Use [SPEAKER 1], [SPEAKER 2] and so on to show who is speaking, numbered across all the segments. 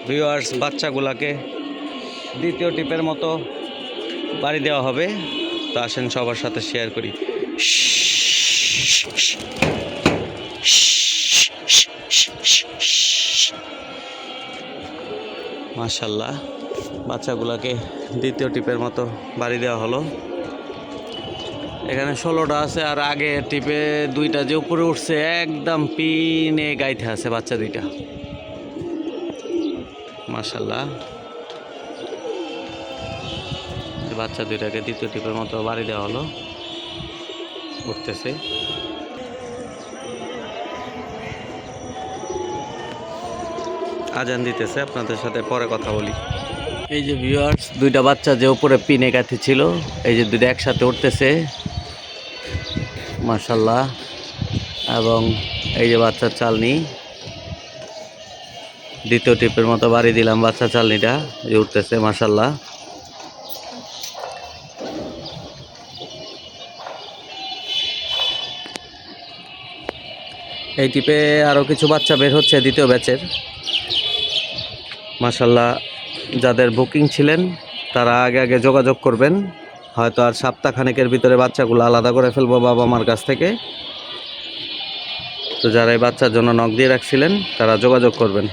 [SPEAKER 1] Viewers, বাচ্চাগুলাকে দ্বিতীয় টিপের মতো বাড়ি দেওয়া হবে। তো আসেন সবার সাথে শেয়ার করি। মাশাআল্লাহ, বাচ্চাগুলাকে দ্বিতীয় টিপের মতো বাড়ি দেওয়া হলো। এখানে 16টা আছে, আর আগে টিপে 2টা যে উপরে উঠছে একদম পিনে গাইতে আছে বাচ্চা 2টা। মাশাআল্লাহ, বাচ্চা 2টাকে দ্বিতীয় টিপের মতো বাড়ি দেওয়া হলো, উঠতেছে। আজান দিতেছে, আপনাদের সাথে পরে কথা বলি। এই যে ভিউয়ার্স, 2টা বাচ্চা যে উপরে পিনে গাঁথি ছিল, এই যে 2টা একসাথে উঠতেছে। মাশাআল্লাহ। এবং এই যে বাচ্চার চালনি, দ্বিতীয় টিপের মতো বাড়ি দিলাম বাচ্চা চালনিটা, যে উঠতেছে। মাশাআল্লাহ। এই টিপে আরও কিছু বাচ্চা বের হচ্ছে দ্বিতীয় ব্যাচের। মাশাআল্লাহ, যাদের বুকিং ছিলেন তারা আগে আগে যোগাযোগ করবেন। হয়তো আর সপ্তাহখানেকের ভিতরে বাচ্চাগুলো আলাদা করে ফেলবো বাবা মার কাছ থেকে। তো যারা এই বাচ্চার জন্য নক দিয়ে রাখছিলেন তারা যোগাযোগ করবেন।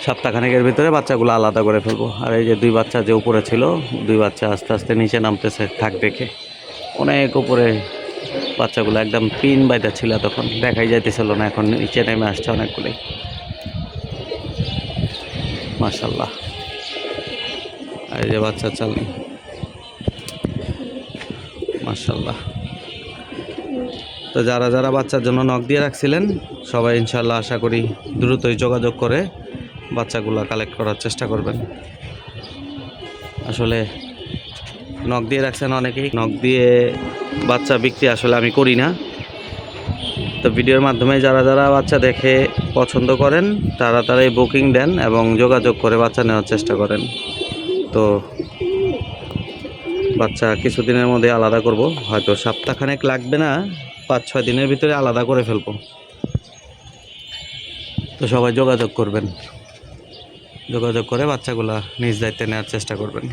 [SPEAKER 1] সপ্তাহখানেকের ভিতরে বাচ্চাগুলো আলাদা করে ফেলবো। আর এই যে 2 বাচ্চা যে উপরে ছিল, 2 বাচ্চা আস্তে আস্তে নিচে নামতেছে থাক দেখে। অনেক উপরে বাচ্চাগুলো একদম পিন বাইতে ছিল, তখন দেখাই যাইতেছিল না, এখন নিচে নেমে আসছে অনেকগুলোই। মাশাআল্লাহ। এই যে বাচ্চা চালনি, মাশাআল্লাহ। তো যারা যারা বাচ্চার জন্য নক দিয়ে রাখছিলেন সবাই ইনশাআল্লাহ আশা করি দ্রুতই যোগাযোগ করে বাচ্চাগুলো কালেক্ট করার চেষ্টা করবেন। আসলে নক দিয়ে রাখছেন অনেকেই, নক দিয়ে বাচ্চা বিক্রি আসলে আমি করি না। তো ভিডিওর মাধ্যমে যারা যারা বাচ্চা দেখে পছন্দ করেন তারা তারাই বুকিং দেন এবং যোগাযোগ করে বাচ্চা নেওয়ার চেষ্টা করেন। তো বাচ্চা কিছুদিনের মধ্যে আলাদা করব, হয়তো সপ্তাহখানেক লাগবে না, 5-6 দিনের ভিতরে আলাদা করে ফেলবো। তো সবাই যোগাযোগ করবেন, যোগাযোগ করে বাচ্চাগুলা নিজ দায়িত্বে নেওয়ার চেষ্টা করবেন।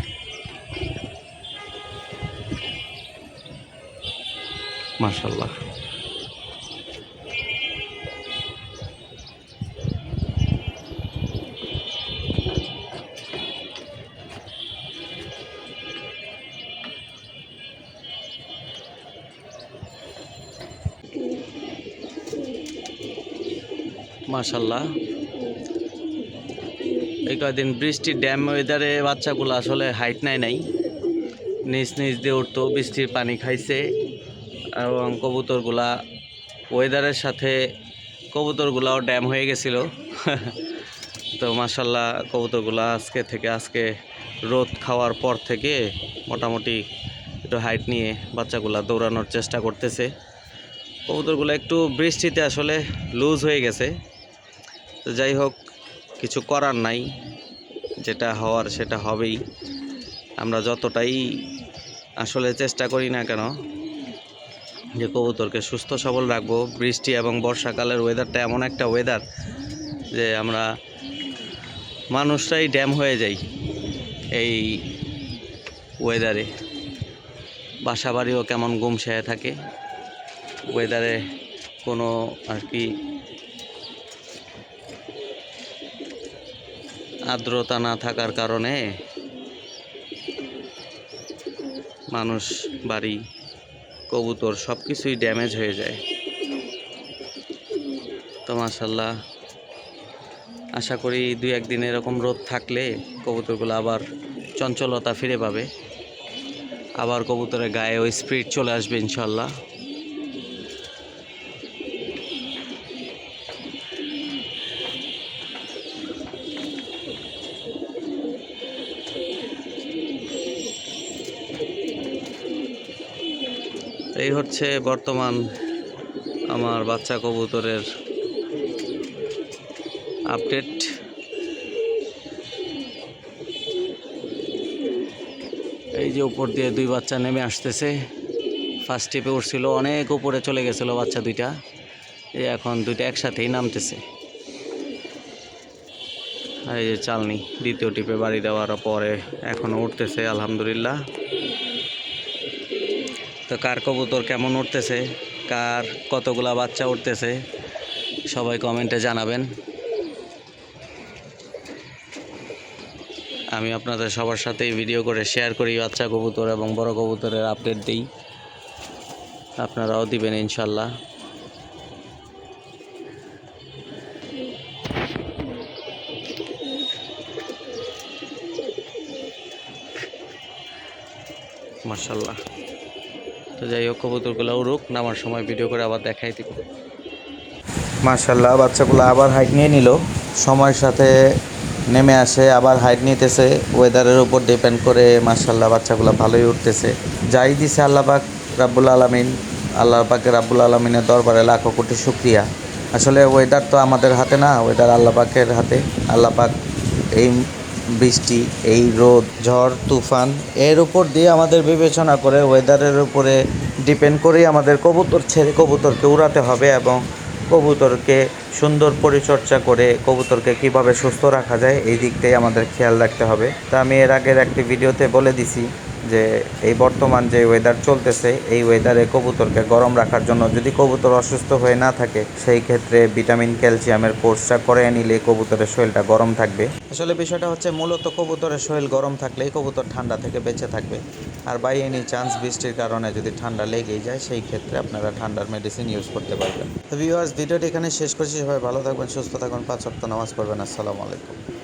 [SPEAKER 1] মাশাআল্লাহ। মাশাআল্লাহ, এই কয়েকদিন বৃষ্টির ড্যাম ওয়েদারে বাচ্চাগুলো আসলে হাইট নাই নিচ নিচ দিয়ে উঠতো, বৃষ্টির পানি খাইছে। এবং কবুতরগুলা ওয়েদারের সাথে কবুতরগুলাও ড্যাম হয়ে গেছিল। তো মাশাআল্লাহ, কবুতরগুলা আজকে রোদ খাওয়ার পর থেকে মোটামুটি একটু হাইট নিয়ে বাচ্চাগুলা দৌড়ানোর চেষ্টা করতেছে। কবুতরগুলো একটু বৃষ্টিতে আসলে লুজ হয়ে গেছে। তো যাই হোক, কিছু করার নাই, যেটা হওয়ার সেটা হবেই। আমরা যতটাই আসলে চেষ্টা করি না কেন যে কবুতরকে সুস্থ সবল রাখবো, বৃষ্টি এবং বর্ষাকালের ওয়েদারটা এমন একটা ওয়েদার যে আমরা মানুষরাই ড্যাম হয়ে যাই এই ওয়েদারে। বাসা বাড়িও কেমন গুমসায় থাকে ওয়েদারে, কোনো আর কি আর্দ্রতা না থাকার কারণে মানুষ, বাড়ি, কবুতর সব কিছুই ড্যামেজ হয়ে যায়। তো মাশাআল্লাহ, আশা করি 2-1 দিন এরকম রোদ থাকলে কবুতরগুলো আবার চঞ্চলতা ফিরে পাবে, আবার কবুতরের গায়ে ওই স্পিড চলে আসবে ইনশাআল্লাহ। এই হচ্ছে বর্তমান আমার বাচ্চা কবুতরের আপডেট। এই যে উপর দিয়ে 2 বাচ্চা নেমে আসতেছে। ফার্স্ট টিপে উঠছিল, অনেক উপরে চলে গেছিলো বাচ্চা 2টা, এই এখন 2টা একসাথেই নামতেছে। এই যে চালনি দ্বিতীয় টিপে বাড়ি দেওয়ার পরে এখনও উঠতেছে আলহামদুলিল্লাহ। তো কার কবুতর কেমন উঠতেছে, কার কতগুলা বাচ্চা উঠতেছে সবাই কমেন্টে জানাবেন। আমি আপনাদের সবার সাথেই ভিডিও করে শেয়ার করি, বাচ্চা কবুতর এবং বড় কবুতরের আপডেট দিই, আপনারাও দিবেন ইনশাল্লাহ। মাশাল্লাহ। তো যাই হোক, কবুতরগুলো উড়ুক, নামার সময় ভিডিও করে আবার দেখাই দিব। মাশাল্লাহ, বাচ্চাগুলো আবার হাইট নিয়ে নিল, সময়ের সাথে নেমে আসে, আবার হাইট নিতেছে, ওয়েদারের উপর ডিপেন্ড করে। মাশাল্লাহ, বাচ্চাগুলো ভালোই উঠতেছে। যাই দিছে আল্লাহ পাক রাব্বুল আলামিন, আল্লাহ পাকের রাব্বুল আলামিনের দরবারে লাখো কোটি শুকরিয়া। আসলে ওয়েদার তো আমাদের হাতে না, ওয়েদার আল্লাহ পাকের হাতে। আল্লাহ পাক এই বৃষ্টি, এই রোদ, ঝড় তুফান এর উপর দিয়ে আমাদের বিবেচনা করে, ওয়েদারের উপরে ডিপেন্ড করেই আমাদের কবুতর ছেড়ে কবুতরকে উড়াতে হবে এবং কবুতরকে সুন্দর পরিচর্যা করে কবুতরকে কিভাবে সুস্থ রাখা যায় এই দিকটাই আমাদের খেয়াল রাখতে হবে। তা আমি এর আগের একটি ভিডিওতে বলে দিছি যে এই বর্তমান যে ওয়েদার চলতেছে, এই ওয়েদারে কবুতরকে গরম রাখার জন্য যদি কবুতর অসুস্থ হয়ে না থাকে, সেই ক্ষেত্রে ভিটামিন ক্যালসিয়ামের কোর্সটা করে নিলে কবুতরের শরীরটা গরম থাকবে। আসলে বিষয়টা হচ্ছে মূলত কবুতরের শরীর গরম থাকলেই কবুতর ঠান্ডা থেকে বেঁচে থাকবে। আর বাই এনি চান্স বৃষ্টির কারণে যদি ঠান্ডা লেগেই যায়, সেই ক্ষেত্রে আপনারা ঠান্ডার মেডিসিন ইউজ করতে পারবেন। তো ভিউয়ার্স, ভিডিওটি এখানে শেষ করছি। সবাই ভালো থাকবেন, সুস্থ থাকবেন, 5 ওয়াক্ত নামাজ পড়বেন। আসসালামু আলাইকুম।